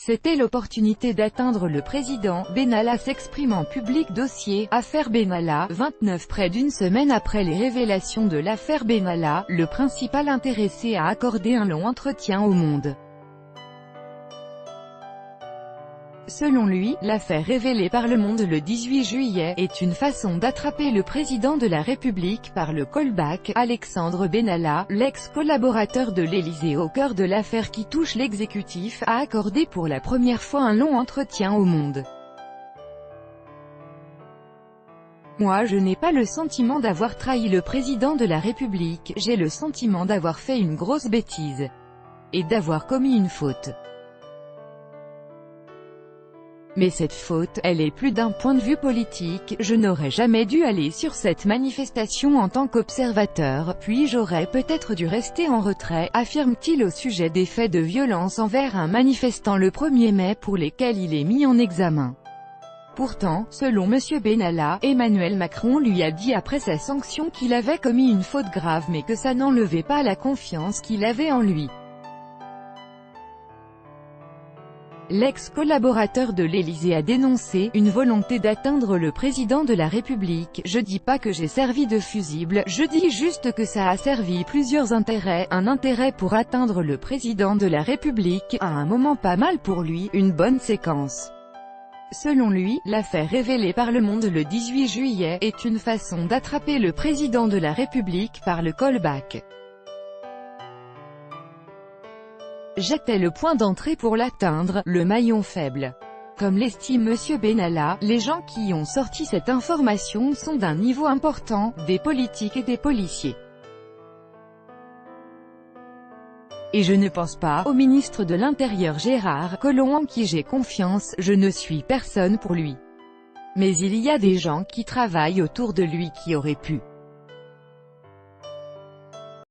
C'était l'opportunité d'atteindre le président. Benalla s'exprime en public. Dossier Affaire Benalla, 29. Près d'une semaine après les révélations de l'affaire Benalla, le principal intéressé a accordé un long entretien au Monde. Selon lui, l'affaire révélée par Le Monde le 18 juillet, est une façon d'attraper le président de la République par le callback. Alexandre Benalla, l'ex-collaborateur de l'Élysée au cœur de l'affaire qui touche l'exécutif, a accordé pour la première fois un long entretien au Monde. Moi je n'ai pas le sentiment d'avoir trahi le président de la République, j'ai le sentiment d'avoir fait une grosse bêtise. Et d'avoir commis une faute. Mais cette faute, elle est plus d'un point de vue politique, je n'aurais jamais dû aller sur cette manifestation en tant qu'observateur, puis j'aurais peut-être dû rester en retrait, affirme-t-il au sujet des faits de violence envers un manifestant le 1er mai pour lesquels il est mis en examen. Pourtant, selon M. Benalla, Emmanuel Macron lui a dit après sa sanction qu'il avait commis une faute grave mais que ça n'enlevait pas la confiance qu'il avait en lui. L'ex-collaborateur de l'Élysée a dénoncé « une volonté d'atteindre le président de la République ». Je dis pas que j'ai servi de fusible, je dis juste que ça a servi plusieurs intérêts. Un intérêt pour atteindre le président de la République, à un moment pas mal pour lui, une bonne séquence. Selon lui, l'affaire révélée par Le Monde le 18 juillet, est une façon d'attraper le président de la République par le callback. J'étais le point d'entrée pour l'atteindre, le maillon faible. Comme l'estime M. Benalla, les gens qui ont sorti cette information sont d'un niveau important, des politiques et des policiers. Et je ne pense pas au ministre de l'Intérieur Gérard Collomb en qui j'ai confiance, je ne suis personne pour lui. Mais il y a des gens qui travaillent autour de lui qui auraient pu